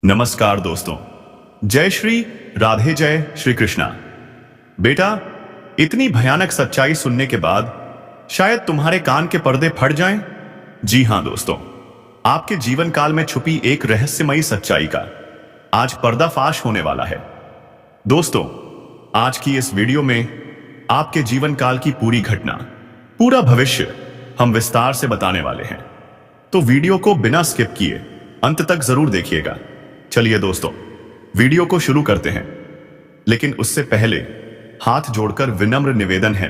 नमस्कार दोस्तों, जय श्री राधे, जय श्री कृष्णा। बेटा, इतनी भयानक सच्चाई सुनने के बाद शायद तुम्हारे कान के पर्दे फट जाएं। जी हां दोस्तों, आपके जीवन काल में छुपी एक रहस्यमयी सच्चाई का आज पर्दाफाश होने वाला है। दोस्तों, आज की इस वीडियो में आपके जीवन काल की पूरी घटना, पूरा भविष्य हम विस्तार से बताने वाले हैं। तो वीडियो को बिना स्किप किए अंत तक जरूर देखिएगा। चलिए दोस्तों, वीडियो को शुरू करते हैं, लेकिन उससे पहले हाथ जोड़कर विनम्र निवेदन है,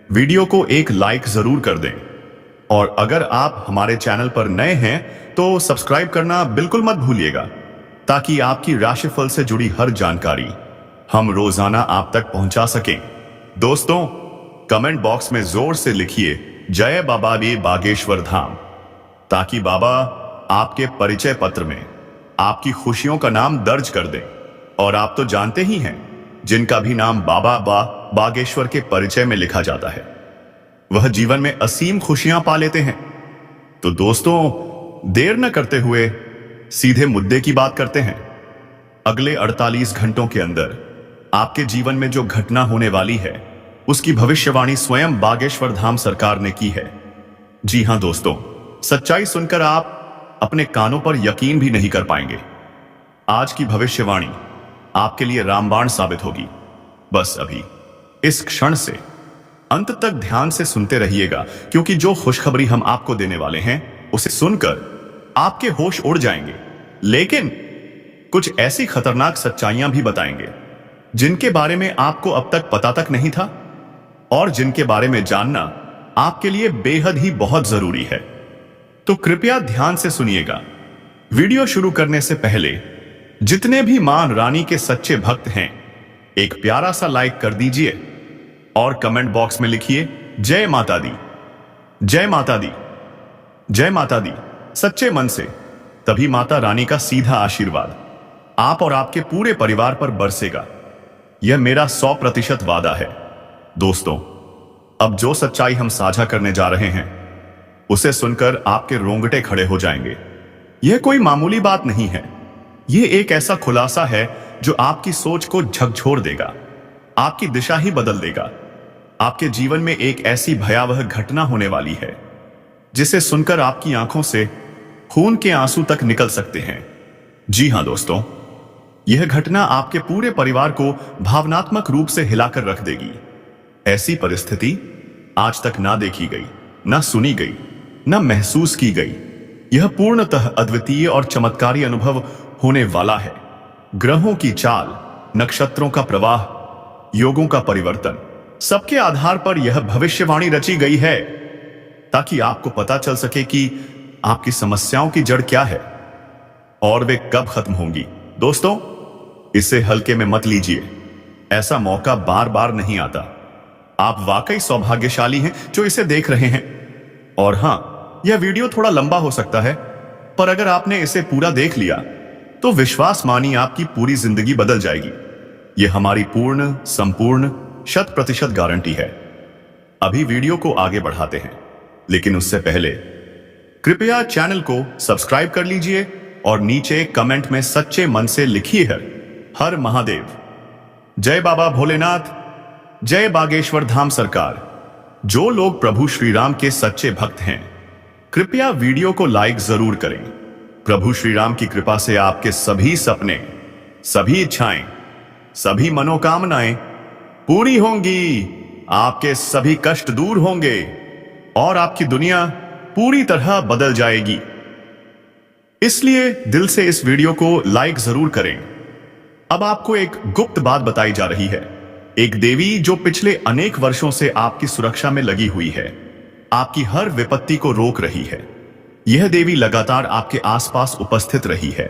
वीडियो को एक लाइक जरूर कर दें। और अगर आप हमारे चैनल पर नए हैं तो सब्सक्राइब करना बिल्कुल मत भूलिएगा, ताकि आपकी राशिफल से जुड़ी हर जानकारी हम रोजाना आप तक पहुंचा सकें। दोस्तों, कमेंट बॉक्स में जोर से लिखिए जय बाबा बे बागेश्वर धाम, ताकि बाबा आपके परिचय पत्र में आपकी खुशियों का नाम दर्ज कर दें। और आप तो जानते ही हैं, जिनका भी नाम बाबा बागेश्वर के परिचय में लिखा जाता है, वह जीवन में असीम खुशियां पा लेते हैं। तो दोस्तों, देर न करते हुए सीधे मुद्दे की बात करते हैं। अगले 48 घंटों के अंदर आपके जीवन में जो घटना होने वाली है, उसकी भविष्यवाणी स्वयं बागेश्वर धाम सरकार ने की है। जी हां दोस्तों, सच्चाई सुनकर आप अपने कानों पर यकीन भी नहीं कर पाएंगे। आज की भविष्यवाणी आपके लिए रामबाण साबित होगी। बस अभी इस क्षण से अंत तक ध्यान से सुनते रहिएगा, क्योंकि जो खुशखबरी हम आपको देने वाले हैं, उसे सुनकर आपके होश उड़ जाएंगे। लेकिन कुछ ऐसी खतरनाक सच्चाइयां भी बताएंगे, जिनके बारे में आपको अब तक पता तक नहीं था, और जिनके बारे में जानना आपके लिए बेहद ही बहुत जरूरी है। तो कृपया ध्यान से सुनिएगा। वीडियो शुरू करने से पहले जितने भी मां रानी के सच्चे भक्त हैं, एक प्यारा सा लाइक कर दीजिए और कमेंट बॉक्स में लिखिए जय माता दी, जय माता दी, जय माता दी सच्चे मन से। तभी माता रानी का सीधा आशीर्वाद आप और आपके पूरे परिवार पर बरसेगा। यह मेरा 100% वादा है। दोस्तों, अब जो सच्चाई हम साझा करने जा रहे हैं, उसे सुनकर आपके रोंगटे खड़े हो जाएंगे। यह कोई मामूली बात नहीं है। यह एक ऐसा खुलासा है जो आपकी सोच को झकझोर देगा, आपकी दिशा ही बदल देगा। आपके जीवन में एक ऐसी भयावह घटना होने वाली है, जिसे सुनकर आपकी आंखों से खून के आंसू तक निकल सकते हैं। जी हां दोस्तों, यह घटना आपके पूरे परिवार को भावनात्मक रूप से हिलाकर रख देगी। ऐसी परिस्थिति आज तक ना देखी गई, ना सुनी गई, न महसूस की गई। यह पूर्णतः अद्वितीय और चमत्कारी अनुभव होने वाला है। ग्रहों की चाल, नक्षत्रों का प्रवाह, योगों का परिवर्तन, सबके आधार पर यह भविष्यवाणी रची गई है, ताकि आपको पता चल सके कि आपकी समस्याओं की जड़ क्या है और वे कब खत्म होंगी। दोस्तों, इसे हल्के में मत लीजिए। ऐसा मौका बार बार नहीं आता। आप वाकई सौभाग्यशाली हैं जो इसे देख रहे हैं। और हां, यह वीडियो थोड़ा लंबा हो सकता है, पर अगर आपने इसे पूरा देख लिया तो विश्वास मानिए आपकी पूरी जिंदगी बदल जाएगी। यह हमारी पूर्ण, संपूर्ण, 100% गारंटी है। अभी वीडियो को आगे बढ़ाते हैं, लेकिन उससे पहले कृपया चैनल को सब्सक्राइब कर लीजिए और नीचे कमेंट में सच्चे मन से लिखिए हर महादेव, जय बाबा भोलेनाथ, जय बागेश्वर धाम सरकार। जो लोग प्रभु श्री राम के सच्चे भक्त हैं, कृपया वीडियो को लाइक जरूर करें। प्रभु श्री राम की कृपा से आपके सभी सपने, सभी इच्छाएं, सभी मनोकामनाएं पूरी होंगी। आपके सभी कष्ट दूर होंगे और आपकी दुनिया पूरी तरह बदल जाएगी। इसलिए दिल से इस वीडियो को लाइक जरूर करें। अब आपको एक गुप्त बात बताई जा रही है। एक देवी जो पिछले अनेक वर्षों से आपकी सुरक्षा में लगी हुई है, आपकी हर विपत्ति को रोक रही है। यह देवी लगातार आपके आसपास उपस्थित रही है,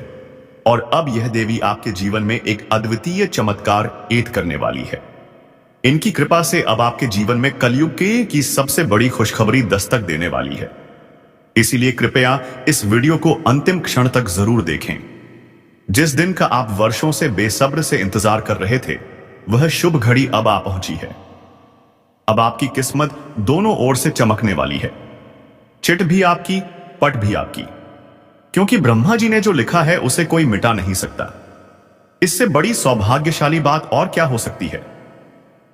और अब यह देवी आपके जीवन में एक अद्वितीय चमत्कार ऐड करने वाली है। इनकी कृपा से अब आपके जीवन में कलयुग की सबसे बड़ी खुशखबरी दस्तक देने वाली है। इसीलिए कृपया इस वीडियो को अंतिम क्षण तक जरूर देखें। जिस दिन का आप वर्षों से बेसब्र से इंतजार कर रहे थे, वह शुभ घड़ी अब आ पहुंची है। अब आपकी किस्मत दोनों ओर से चमकने वाली है। चिट भी आपकी, पट भी आपकी। क्योंकि ब्रह्मा जी ने जो लिखा है उसे कोई मिटा नहीं सकता। इससे बड़ी सौभाग्यशाली बात और क्या हो सकती है।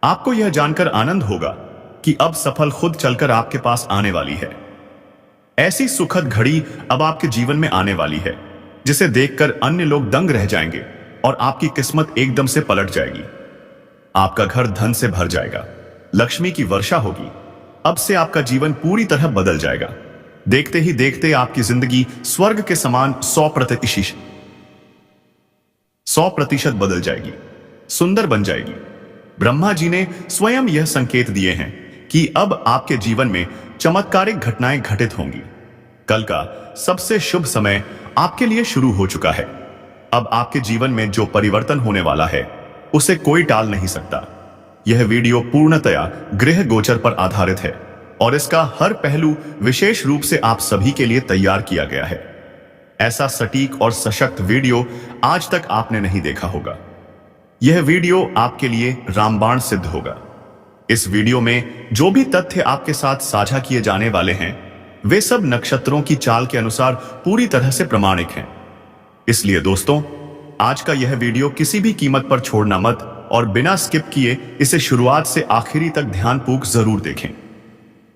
आपको यह जानकर आनंद होगा कि अब सफल खुद चलकर आपके पास आने वाली है। ऐसी सुखद घड़ी अब आपके जीवन में आने वाली है जिसे देखकर अन्य लोग दंग रह जाएंगे और आपकी किस्मत एकदम से पलट जाएगी। आपका घर धन से भर जाएगा, लक्ष्मी की वर्षा होगी। अब से आपका जीवन पूरी तरह बदल जाएगा। देखते ही देखते आपकी जिंदगी स्वर्ग के समान 100% बदल जाएगी, सुंदर बन जाएगी। ब्रह्मा जी ने स्वयं यह संकेत दिए हैं कि अब आपके जीवन में चमत्कारिक घटनाएं घटित होंगी। कल का सबसे शुभ समय आपके लिए शुरू हो चुका है। अब आपके जीवन में जो परिवर्तन होने वाला है उसे कोई टाल नहीं सकता। यह वीडियो पूर्णतया गृह गोचर पर आधारित है और इसका हर पहलू विशेष रूप से आप सभी के लिए तैयार किया गया है। ऐसा सटीक और सशक्त वीडियो आज तक आपने नहीं देखा होगा। यह वीडियो आपके लिए रामबाण सिद्ध होगा। इस वीडियो में जो भी तथ्य आपके साथ साझा किए जाने वाले हैं वे सब नक्षत्रों की चाल के अनुसार पूरी तरह से प्रमाणिक हैं। इसलिए दोस्तों, आज का यह वीडियो किसी भी कीमत पर छोड़ना मत और बिना स्किप किए इसे शुरुआत से आखिरी तक ध्यानपूर्वक जरूर देखें।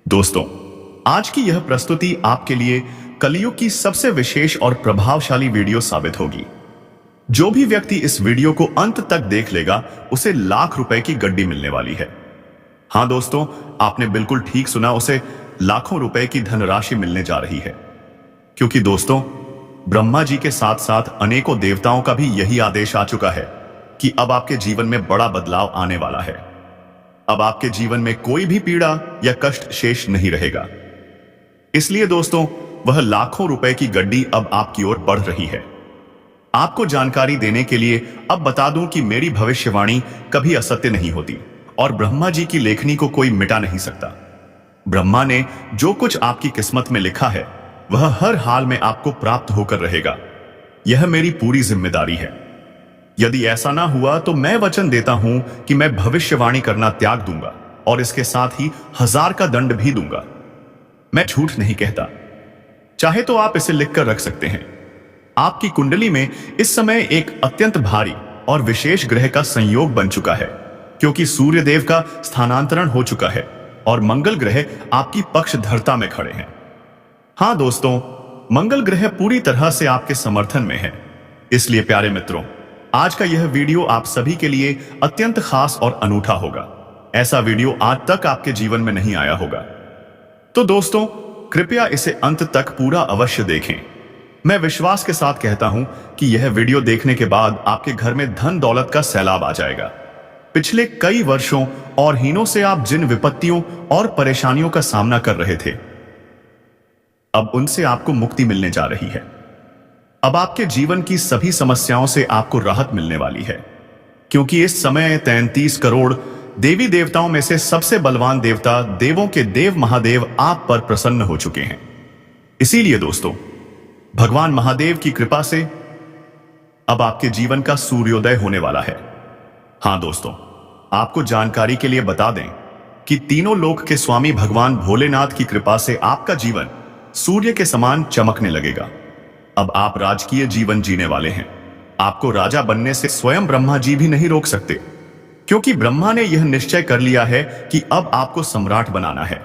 दोस्तों, आज की यह प्रस्तुति आपके लिए कलयुग की सबसे विशेष और प्रभावशाली वीडियो साबित होगी। जो भी व्यक्ति इस वीडियो को अंत तक देख लेगा उसे लाख रुपए की गड्डी मिलने वाली है। हां दोस्तों, आपने बिल्कुल ठीक सुना, उसे लाखों रुपए की धनराशि मिलने जा रही है। क्योंकि दोस्तों, ब्रह्मा जी के साथ साथ अनेकों देवताओं का भी यही आदेश आ चुका है कि अब आपके जीवन में बड़ा बदलाव आने वाला है। अब आपके जीवन में कोई भी पीड़ा या कष्ट शेष नहीं रहेगा। इसलिए दोस्तों, वह लाखों रुपए की गड्डी अब आपकी ओर बढ़ रही है। आपको जानकारी देने के लिए अब बता दूं कि मेरी भविष्यवाणी कभी असत्य नहीं होती और ब्रह्मा जी की लेखनी को कोई मिटा नहीं सकता। ब्रह्मा ने जो कुछ आपकी किस्मत में लिखा है वह हर हाल में आपको प्राप्त होकर रहेगा। यह मेरी पूरी जिम्मेदारी है। यदि ऐसा ना हुआ तो मैं वचन देता हूं कि मैं भविष्यवाणी करना त्याग दूंगा और इसके साथ ही 1000 का दंड भी दूंगा। मैं झूठ नहीं कहता। चाहे तो आप इसे लिखकर रख सकते हैं। आपकी कुंडली में इस समय एक अत्यंत भारी और विशेष ग्रह का संयोग बन चुका है, क्योंकि सूर्य देव का स्थानांतरण हो चुका है और मंगल ग्रह आपकी पक्षधरता में खड़े हैं। हां दोस्तों, मंगल ग्रह पूरी तरह से आपके समर्थन में है। इसलिए प्यारे मित्रों, आज का यह वीडियो आप सभी के लिए अत्यंत खास और अनूठा होगा। ऐसा वीडियो आज तक आपके जीवन में नहीं आया होगा। तो दोस्तों, कृपया इसे अंत तक पूरा अवश्य देखें। मैं विश्वास के साथ कहता हूं कि यह वीडियो देखने के बाद आपके घर में धन दौलत का सैलाब आ जाएगा। पिछले कई वर्षों और हीनों से आप जिन विपत्तियों और परेशानियों का सामना कर रहे थे, अब उनसे आपको मुक्ति मिलने जा रही है। अब आपके जीवन की सभी समस्याओं से आपको राहत मिलने वाली है, क्योंकि इस समय 33 करोड़ देवी देवताओं में से सबसे बलवान देवता, देवों के देव महादेव आप पर प्रसन्न हो चुके हैं। इसीलिए दोस्तों, भगवान महादेव की कृपा से अब आपके जीवन का सूर्योदय होने वाला है। हां दोस्तों, आपको जानकारी के लिए बता दें कि तीनों लोक के स्वामी भगवान भोलेनाथ की कृपा से आपका जीवन सूर्य के समान चमकने लगेगा। अब आप राजकीय जीवन जीने वाले हैं। आपको राजा बनने से स्वयं ब्रह्मा जी भी नहीं रोक सकते, क्योंकि ब्रह्मा ने यह निश्चय कर लिया है कि अब आपको सम्राट बनाना है।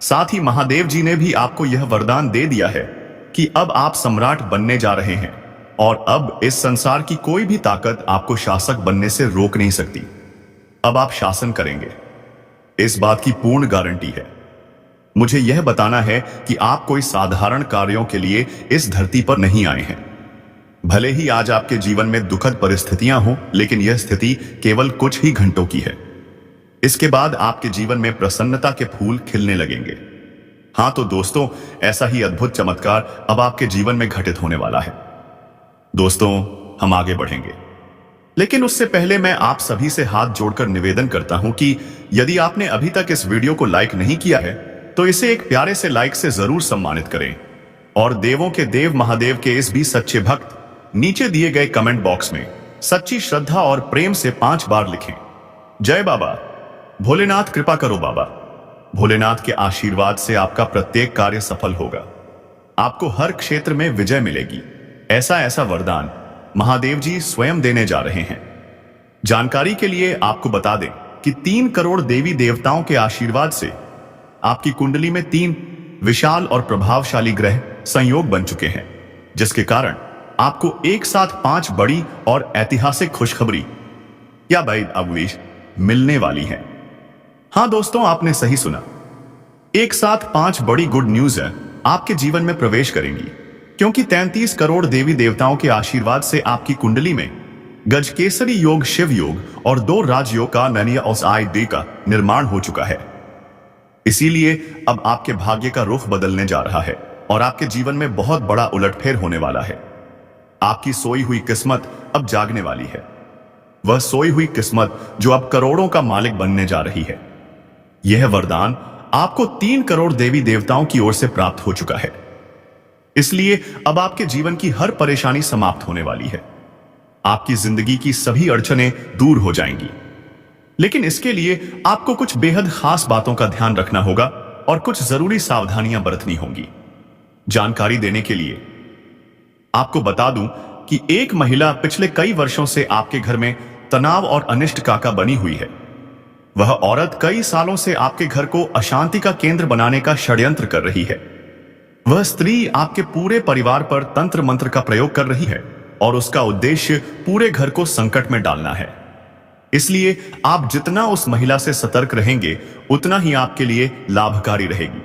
साथ ही महादेव जी ने भी आपको यह वरदान दे दिया है कि अब आप सम्राट बनने जा रहे हैं और अब इस संसार की कोई भी ताकत आपको शासक बनने से रोक नहीं सकती। अब आप शासन करेंगे, इस बात की पूर्ण गारंटी है। मुझे यह बताना है कि आप कोई साधारण कार्यों के लिए इस धरती पर नहीं आए हैं। भले ही आज आपके जीवन में दुखद परिस्थितियां हों, लेकिन यह स्थिति केवल कुछ ही घंटों की है। इसके बाद आपके जीवन में प्रसन्नता के फूल खिलने लगेंगे। हां तो दोस्तों, ऐसा ही अद्भुत चमत्कार अब आपके जीवन में घटित होने वाला है। दोस्तों, हम आगे बढ़ेंगे, लेकिन उससे पहले मैं आप सभी से हाथ जोड़कर निवेदन करता हूं कि यदि आपने अभी तक इस वीडियो को लाइक नहीं किया है तो इसे एक प्यारे से लाइक से जरूर सम्मानित करें और देवों के देव महादेव के इस भी सच्चे भक्त नीचे दिए गए कमेंट बॉक्स में सच्ची श्रद्धा और प्रेम से 5 बार लिखें, जय बाबा भोलेनाथ, कृपा करो बाबा। भोलेनाथ के आशीर्वाद से आपका प्रत्येक कार्य सफल होगा। आपको हर क्षेत्र में विजय मिलेगी। ऐसा ऐसा वरदान महादेव जी स्वयं देने जा रहे हैं। जानकारी के लिए आपको बता दें कि 3 करोड़ देवी देवताओं के आशीर्वाद से आपकी कुंडली में 3 विशाल और प्रभावशाली ग्रह संयोग बन चुके हैं, जिसके कारण आपको एक साथ 5 बड़ी और ऐतिहासिक खुशखबरी या वैध आवेश मिलने वाली है। हां दोस्तों, आपने सही सुना। एक साथ 5 बड़ी गुड न्यूज है आपके जीवन में प्रवेश करेंगी, क्योंकि 33 करोड़ देवी देवताओं के आशीर्वाद से आपकी कुंडली में गजकेसरी योग, शिव योग और 2 राजयोग का ननिया का निर्माण हो चुका है। इसीलिए अब आपके भाग्य का रुख बदलने जा रहा है और आपके जीवन में बहुत बड़ा उलटफेर होने वाला है। आपकी सोई हुई किस्मत अब जागने वाली है। वह सोई हुई किस्मत जो अब करोड़ों का मालिक बनने जा रही है। यह वरदान आपको 3 करोड़ देवी देवताओं की ओर से प्राप्त हो चुका है। इसलिए अब आपके जीवन की हर परेशानी समाप्त होने वाली है। आपकी जिंदगी की सभी अड़चनें दूर हो जाएंगी। लेकिन इसके लिए आपको कुछ बेहद खास बातों का ध्यान रखना होगा और कुछ जरूरी सावधानियां बरतनी होंगी। जानकारी देने के लिए आपको बता दूं कि एक महिला पिछले कई वर्षों से आपके घर में तनाव और अनिष्ट काका बनी हुई है। वह औरत कई सालों से आपके घर को अशांति का केंद्र बनाने का षड्यंत्र कर रही है। वह स्त्री आपके पूरे परिवार पर तंत्र मंत्र का प्रयोग कर रही है और उसका उद्देश्य पूरे घर को संकट में डालना है। इसलिए आप जितना उस महिला से सतर्क रहेंगे, उतना ही आपके लिए लाभकारी रहेगी।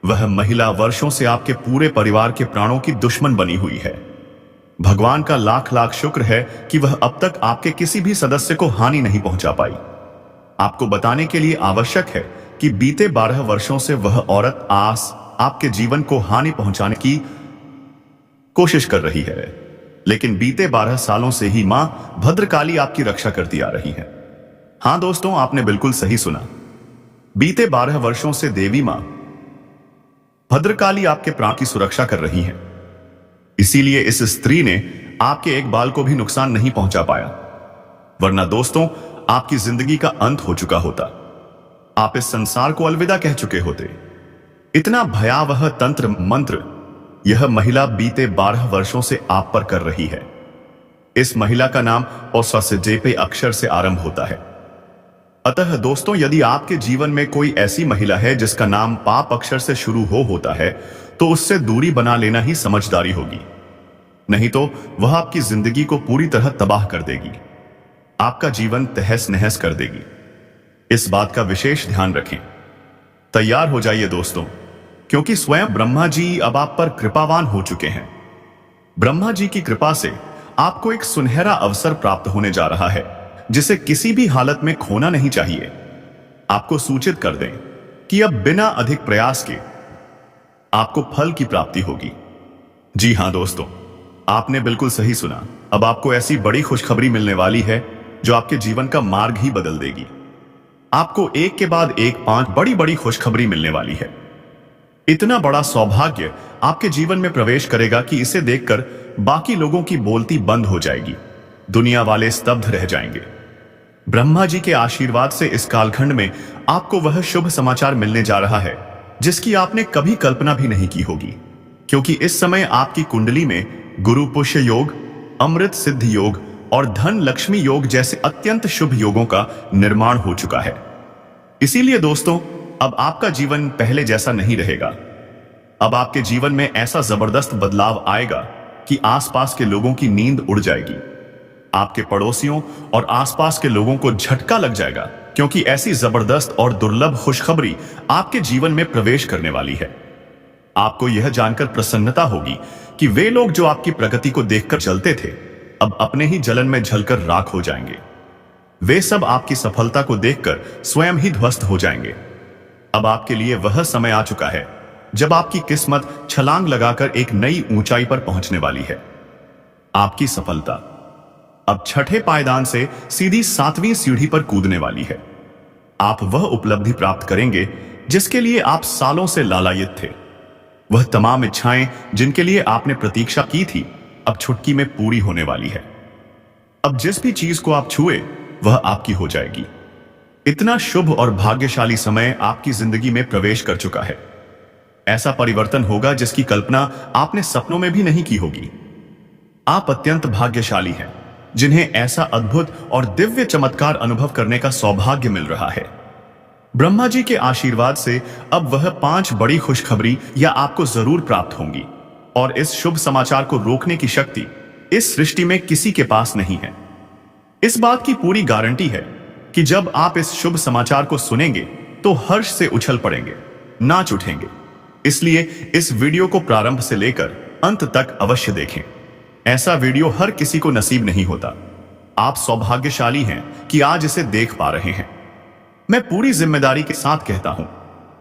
वह महिला वर्षों से आपके पूरे परिवार के प्राणों की दुश्मन बनी हुई है। भगवान का लाख लाख शुक्र है कि वह अब तक आपके किसी भी सदस्य को हानि नहीं पहुंचा पाई। आपको बताने के लिए आवश्यक है कि बीते 12 वर्षों से वह औरत आपके जीवन को हानि पहुंचाने की कोशिश कर रही है, लेकिन बीते 12 सालों से ही मां भद्रकाली आपकी रक्षा करती आ रही है। हां दोस्तों, आपने बिल्कुल सही सुना। बीते 12 वर्षों से देवी मां भद्रकाली आपके प्राण की सुरक्षा कर रही है। इसीलिए इस स्त्री ने आपके एक बाल को भी नुकसान नहीं पहुंचा पाया, वरना दोस्तों आपकी जिंदगी का अंत हो चुका होता। आप इस संसार को अलविदा कह चुके होते। इतना भयावह तंत्र मंत्र यह महिला बीते 12 वर्षों से आप पर कर रही है। इस महिला का नाम औसा से जेपे अक्षर से आरंभ होता है। अतः दोस्तों, यदि आपके जीवन में कोई ऐसी महिला है जिसका नाम पाप अक्षर से शुरू होता है, तो उससे दूरी बना लेना ही समझदारी होगी। नहीं तो वह आपकी जिंदगी को पूरी तरह तबाह कर देगी, आपका जीवन तहस नहस कर देगी। इस बात का विशेष ध्यान रखें। तैयार हो जाइए दोस्तों, क्योंकि स्वयं ब्रह्मा जी अब आप पर कृपावान हो चुके हैं। ब्रह्मा जी की कृपा से आपको एक सुनहरा अवसर प्राप्त होने जा रहा है, जिसे किसी भी हालत में खोना नहीं चाहिए। आपको सूचित कर दें कि अब बिना अधिक प्रयास के आपको फल की प्राप्ति होगी। जी हां दोस्तों, आपने बिल्कुल सही सुना। अब आपको ऐसी बड़ी खुशखबरी मिलने वाली है जो आपके जीवन का मार्ग ही बदल देगी। आपको एक के बाद एक 5 बड़ी बड़ी खुशखबरी मिलने वाली है। इतना बड़ा सौभाग्य आपके जीवन में प्रवेश करेगा कि इसे देखकर बाकी लोगों की बोलती बंद हो जाएगी। दुनिया वाले स्तब्ध रह जाएंगे। ब्रह्मा जी के आशीर्वाद से इस कालखंड में आपको वह शुभ समाचार मिलने जा रहा है जिसकी आपने कभी कल्पना भी नहीं की होगी, क्योंकि इस समय आपकी कुंडली में गुरु पुष्य योग, अमृत सिद्ध योग और धन लक्ष्मी योग जैसे अत्यंत शुभ योगों का निर्माण हो चुका है। इसीलिए दोस्तों, अब आपका जीवन पहले जैसा नहीं रहेगा। अब आपके जीवन में ऐसा जबरदस्त बदलाव आएगा कि आसपास के लोगों की नींद उड़ जाएगी। आपके पड़ोसियों और आसपास के लोगों को झटका लग जाएगा, क्योंकि ऐसी जबरदस्त और दुर्लभ खुशखबरी आपके जीवन में प्रवेश करने वाली है। आपको यह जानकर प्रसन्नता होगी कि वे लोग जो आपकी प्रगति को देखकर चलते थे, अब अपने ही जलन में जलकर राख हो जाएंगे। वे सब आपकी सफलता को देखकर स्वयं ही ध्वस्त हो जाएंगे। अब आपके लिए वह समय आ चुका है जब आपकी किस्मत छलांग लगाकर एक नई ऊंचाई पर पहुंचने वाली है। आपकी सफलता अब छठे पायदान से सीधी 7वीं सीढ़ी पर कूदने वाली है। आप वह उपलब्धि प्राप्त करेंगे जिसके लिए आप सालों से लालायित थे। वह तमाम इच्छाएं जिनके लिए आपने प्रतीक्षा की थी, अब चुटकी में पूरी होने वाली है। अब जिस भी चीज को आप छुए वह आपकी हो जाएगी। इतना शुभ और भाग्यशाली समय आपकी जिंदगी में प्रवेश कर चुका है। ऐसा परिवर्तन होगा जिसकी कल्पना आपने सपनों में भी नहीं की होगी। आप अत्यंत भाग्यशाली हैं जिन्हें ऐसा अद्भुत और दिव्य चमत्कार अनुभव करने का सौभाग्य मिल रहा है। ब्रह्मा जी के आशीर्वाद से अब वह 5 बड़ी खुशखबरी या आपको जरूर प्राप्त होंगी, और इस शुभ समाचार को रोकने की शक्ति इस सृष्टि में किसी के पास नहीं है। इस बात की पूरी गारंटी है कि जब आप इस शुभ समाचार को सुनेंगे तो हर्ष से उछल पड़ेंगे, नाच उठेंगे। इसलिए इस वीडियो को प्रारंभ से लेकर अंत तक अवश्य देखें। ऐसा वीडियो हर किसी को नसीब नहीं होता। आप सौभाग्यशाली हैं कि आज इसे देख पा रहे हैं। मैं पूरी जिम्मेदारी के साथ कहता हूं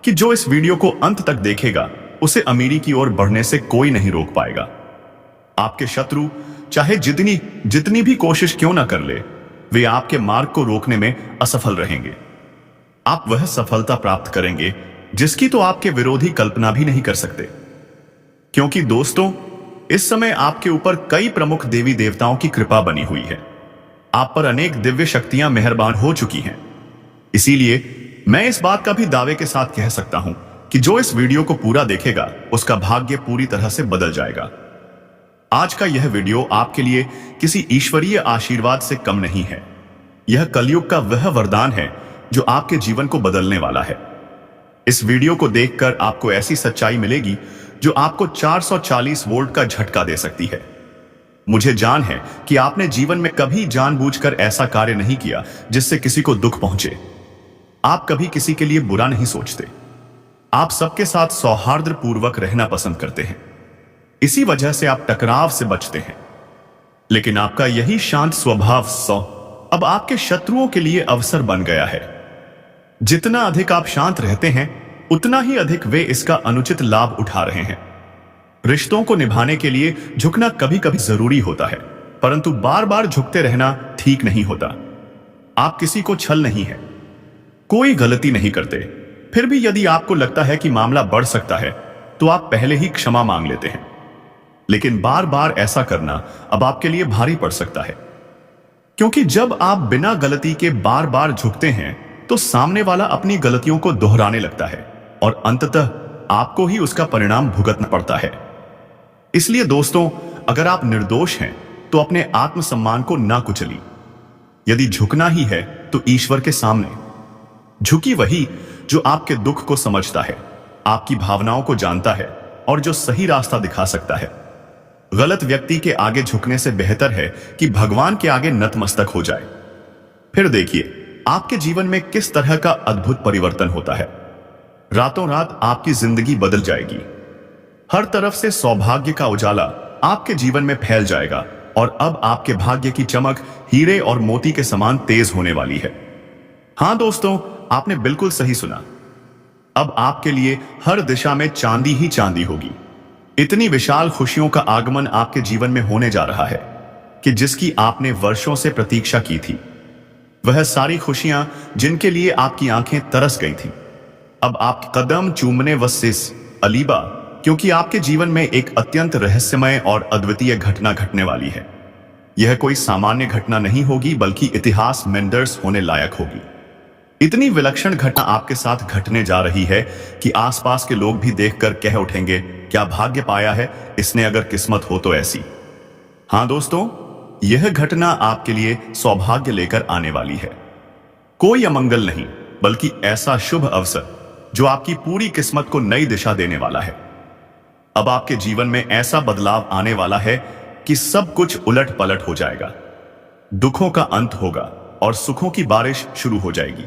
कि जो इस वीडियो को अंत तक देखेगा उसे अमीरी की ओर बढ़ने से कोई नहीं रोक पाएगा। आपके शत्रु चाहे जितनी भी कोशिश क्यों ना कर ले, वे आपके मार्ग को रोकने में असफल रहेंगे। आप वह सफलता प्राप्त करेंगे जिसकी तो आपके विरोधी कल्पना भी नहीं कर सकते। क्योंकि दोस्तों, इस समय आपके ऊपर कई प्रमुख देवी देवताओं की कृपा बनी हुई है। आप पर अनेक दिव्य शक्तियां मेहरबान हो चुकी हैं। इसीलिए मैं इस बात का भी दावे के साथ कह सकता हूं कि जो इस वीडियो को पूरा देखेगा उसका भाग्य पूरी तरह से बदल जाएगा। आज का यह वीडियो आपके लिए किसी ईश्वरीय आशीर्वाद से कम नहीं है। यह कलयुग का वह वरदान है जो आपके जीवन को बदलने वाला है। इस वीडियो को देखकर आपको ऐसी सच्चाई मिलेगी जो आपको 440 वोल्ट का झटका दे सकती है। मुझे जान है कि आपने जीवन में कभी जानबूझकर ऐसा कार्य नहीं किया जिससे किसी को दुख पहुंचे। आप कभी किसी के लिए बुरा नहीं सोचते। आप सबके साथ सौहार्दपूर्वक रहना पसंद करते हैं। इसी वजह से आप टकराव से बचते हैं। लेकिन आपका यही शांत स्वभाव अब आपके शत्रुओं के लिए अवसर बन गया है। जितना अधिक आप शांत रहते हैं उतना ही अधिक वे इसका अनुचित लाभ उठा रहे हैं। रिश्तों को निभाने के लिए झुकना कभी कभी जरूरी होता है, परंतु बार बार झुकते रहना ठीक नहीं होता। आप किसी को छल नहीं है, कोई गलती नहीं करते, फिर भी यदि आपको लगता है कि मामला बढ़ सकता है तो आप पहले ही क्षमा मांग लेते हैं। लेकिन बार बार ऐसा करना अब आपके लिए भारी पड़ सकता है, क्योंकि जब आप बिना गलती के बार बार झुकते हैं तो सामने वाला अपनी गलतियों को दोहराने लगता है और अंततः आपको ही उसका परिणाम भुगतना पड़ता है। इसलिए दोस्तों, अगर आप निर्दोष हैं तो अपने आत्मसम्मान को ना कुचलिए। यदि झुकना ही है तो ईश्वर के सामने झुकी वही जो आपके दुख को समझता है, आपकी भावनाओं को जानता है और जो सही रास्ता दिखा सकता है। गलत व्यक्ति के आगे झुकने से बेहतर है कि भगवान के आगे नतमस्तक हो जाए। फिर देखिए आपके जीवन में किस तरह का अद्भुत परिवर्तन होता है। रातों रात आपकी जिंदगी बदल जाएगी। हर तरफ से सौभाग्य का उजाला आपके जीवन में फैल जाएगा और अब आपके भाग्य की चमक हीरे और मोती के समान तेज होने वाली है। हां दोस्तों, आपने बिल्कुल सही सुना। अब आपके लिए हर दिशा में चांदी ही चांदी होगी। इतनी विशाल खुशियों का आगमन आपके जीवन में होने जा रहा है कि जिसकी आपने वर्षों से प्रतीक्षा की थी। वह सारी खुशियां जिनके लिए आपकी आंखें तरस गई थीं, अब आपके कदम चूमने वसिस अलीबा, क्योंकि आपके जीवन में एक अत्यंत रहस्यमय और अद्वितीय घटना घटने वाली है। यह कोई सामान्य घटना नहीं होगी, बल्कि इतिहास में दर्ज होने लायक होगी। इतनी विलक्षण घटना आपके साथ घटने जा रही है कि आसपास के लोग भी देखकर कह उठेंगे, क्या भाग्य पाया है इसने, अगर किस्मत हो तो ऐसी। हां दोस्तों, यह घटना आपके लिए सौभाग्य लेकर आने वाली है। कोई अमंगल नहीं, बल्कि ऐसा शुभ अवसर जो आपकी पूरी किस्मत को नई दिशा देने वाला है। अब आपके जीवन में ऐसा बदलाव आने वाला है कि सब कुछ उलट पलट हो जाएगा। दुखों का अंत होगा और सुखों की बारिश शुरू हो जाएगी।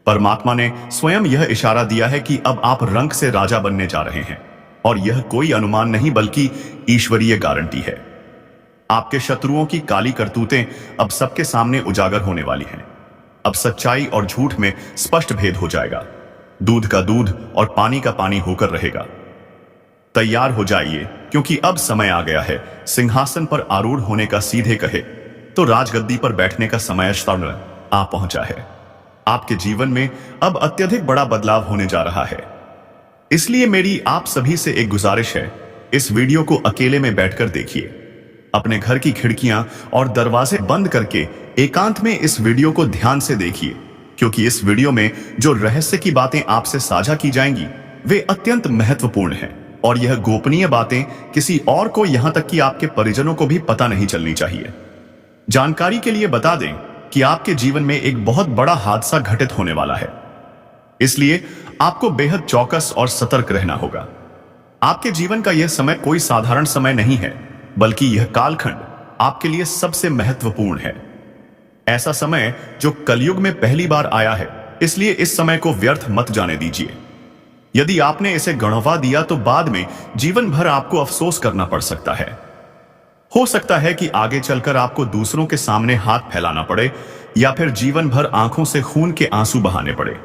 परमात्मा ने स्वयं यह इशारा दिया है कि अब आप रंग से राजा बनने जा रहे हैं, और यह कोई अनुमान नहीं बल्कि ईश्वरीय गारंटी है। आपके शत्रुओं की काली करतूतें अब सबके सामने उजागर होने वाली हैं। अब सच्चाई और झूठ में स्पष्ट भेद हो जाएगा। दूध का दूध और पानी का पानी होकर रहेगा। तैयार हो जाइए, क्योंकि अब समय आ गया है सिंहासन पर आरूढ़ होने का, सीधे कहे तो राजगद्दी पर बैठने का समय आ पहुंचा है। आपके जीवन में अब अत्यधिक बड़ा बदलाव होने जा रहा है। इसलिए मेरी आप सभी से एक गुजारिश है, इस वीडियो को अकेले में बैठकर देखिए। अपने घर की खिड़कियां और दरवाजे बंद करके एकांत में इस वीडियो को ध्यान से देखिए, क्योंकि इस वीडियो में जो रहस्य की बातें आपसे साझा की जाएंगी वे अत्यंत महत्वपूर्ण हैं और यह गोपनीय बातें किसी और को, यहां तक कि आपके परिजनों को भी पता नहीं चलनी चाहिए। जानकारी के लिए बता दें कि आपके जीवन में एक बहुत बड़ा हादसा घटित होने वाला है, इसलिए आपको बेहद चौकस और सतर्क रहना होगा। आपके जीवन का यह समय कोई साधारण समय नहीं है, बल्कि यह कालखंड आपके लिए सबसे महत्वपूर्ण है। ऐसा समय जो कलयुग में पहली बार आया है, इसलिए इस समय को व्यर्थ मत जाने दीजिए। यदि आपने इसे गणवा दिया तो बाद में जीवन भर आपको अफसोस करना पड़ सकता है। हो सकता है कि आगे चलकर आपको दूसरों के सामने हाथ फैलाना पड़े या फिर जीवन भर आंखों से खून के आंसू बहाने पड़े।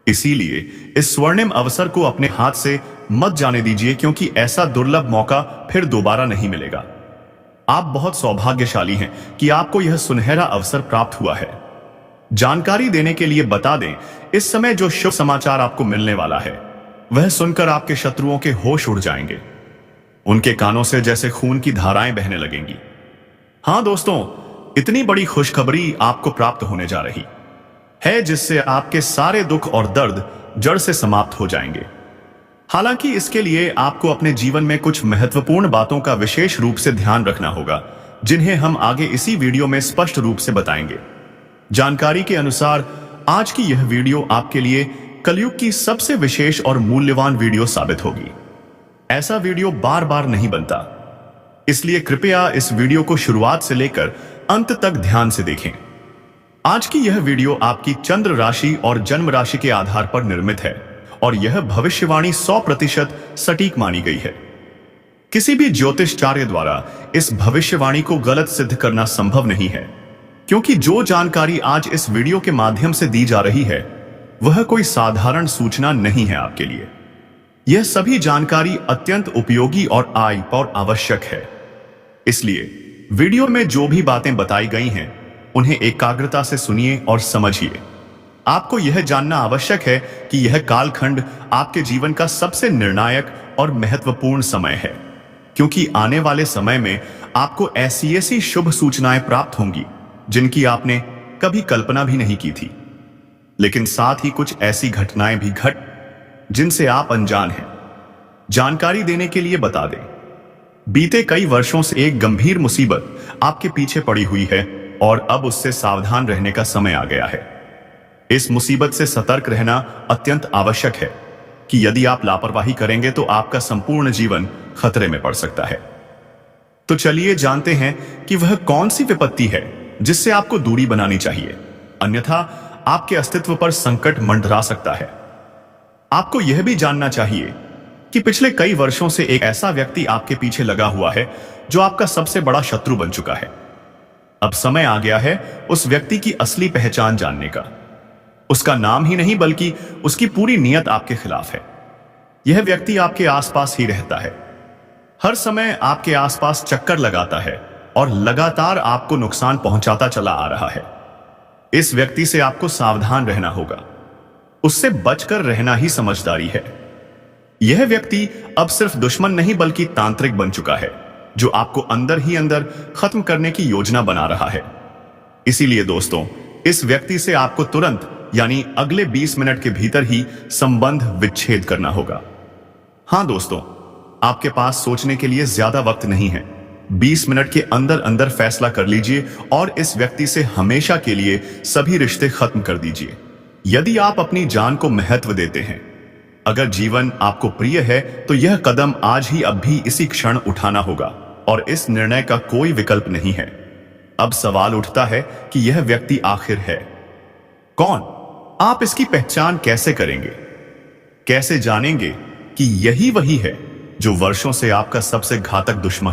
इसीलिए इस स्वर्णिम अवसर को अपने हाथ से मत जाने दीजिए, क्योंकि ऐसा दुर्लभ मौका फिर दोबारा नहीं मिलेगा। आप बहुत सौभाग्यशाली हैं कि आपको यह सुनहरा अवसर प्राप्त हुआ है। जानकारी देने के लिए बता दें, इस समय जो शुभ समाचार आपको मिलने वाला है, वह सुनकर आपके शत्रुओं के होश उड़ जाएंगे। उनके कानों से जैसे खून की धाराएं बहने लगेंगी। हां दोस्तों, इतनी बड़ी खुशखबरी आपको प्राप्त होने जा रही है जिससे आपके सारे दुख और दर्द जड़ से समाप्त हो जाएंगे। हालांकि इसके लिए आपको अपने जीवन में कुछ महत्वपूर्ण बातों का विशेष रूप से ध्यान रखना होगा, जिन्हें हम आगे इसी वीडियो में स्पष्ट रूप से बताएंगे। जानकारी के अनुसार आज की यह वीडियो आपके लिए कलयुग की सबसे विशेष और मूल्यवान वीडियो साबित होगी। ऐसा वीडियो बार बार नहीं बनता, इसलिए कृपया इस वीडियो को शुरुआत से लेकर अंत तक ध्यान से देखें। आज की यह वीडियो आपकी चंद्र राशि और जन्म राशि के आधार पर निर्मित है और यह भविष्यवाणी 100% सटीक मानी गई है। किसी भी ज्योतिषाचार्य द्वारा इस भविष्यवाणी को गलत सिद्ध करना संभव नहीं है, क्योंकि जो जानकारी आज इस वीडियो के माध्यम से दी जा रही है वह कोई साधारण सूचना नहीं है आपके लिए। यह सभी जानकारी अत्यंत उपयोगी और आवश्यक है। इसलिए वीडियो में जो भी बातें बताई गई हैं उन्हें एकाग्रता से सुनिए और समझिए। आपको यह जानना आवश्यक है कि यह कालखंड आपके जीवन का सबसे निर्णायक और महत्वपूर्ण समय है, क्योंकि आने वाले समय में आपको ऐसी शुभ सूचनाएं प्राप्त होंगी जिनकी आपने कभी कल्पना भी नहीं की थी। लेकिन साथ ही कुछ ऐसी घटनाएं भी जिनसे आप अनजान हैं। जानकारी देने के लिए बता दें, बीते कई वर्षों से एक गंभीर मुसीबत आपके पीछे पड़ी हुई है और अब उससे सावधान रहने का समय आ गया है। इस मुसीबत से सतर्क रहना अत्यंत आवश्यक है कि यदि आप लापरवाही करेंगे तो आपका संपूर्ण जीवन खतरे में पड़ सकता है। तो चलिए जानते हैं कि वह कौन सी विपत्ति है जिससे आपको दूरी बनानी चाहिए, अन्यथा आपके अस्तित्व पर संकट मंडरा सकता है। आपको यह भी जानना चाहिए कि पिछले कई वर्षों से एक ऐसा व्यक्ति आपके पीछे लगा हुआ है जो आपका सबसे बड़ा शत्रु बन चुका है। अब समय आ गया है उस व्यक्ति की असली पहचान जानने का। उसका नाम ही नहीं बल्कि उसकी पूरी नीयत आपके खिलाफ है। यह व्यक्ति आपके आसपास ही रहता है, हर समय आपके आसपास चक्कर लगाता है और लगातार आपको नुकसान पहुंचाता चला आ रहा है। इस व्यक्ति से आपको सावधान रहना होगा, उससे बचकर रहना ही समझदारी है। यह व्यक्ति अब सिर्फ दुश्मन नहीं बल्कि तांत्रिक बन चुका है, जो आपको अंदर ही अंदर खत्म करने की योजना बना रहा है। इसीलिए दोस्तों, इस व्यक्ति से आपको तुरंत यानी अगले 20 मिनट के भीतर ही संबंध विच्छेद करना होगा। हां दोस्तों, आपके पास सोचने के लिए ज्यादा वक्त नहीं है। 20 मिनट के अंदर अंदर फैसला कर लीजिए और इस व्यक्ति से हमेशा के लिए सभी रिश्ते खत्म कर दीजिए। यदि आप अपनी जान को महत्व देते हैं, अगर जीवन आपको प्रिय है, तो यह कदम आज ही अब भी इसी क्षण उठाना होगा और इस निर्णय का कोई विकल्प नहीं है। अब सवाल उठता है कि यह व्यक्ति आखिर है कौन? आप इसकी पहचान कैसे करेंगे? कैसे जानेंगे कि यही वही है जो वर्षों से आपका सबसे घातक दुश्मन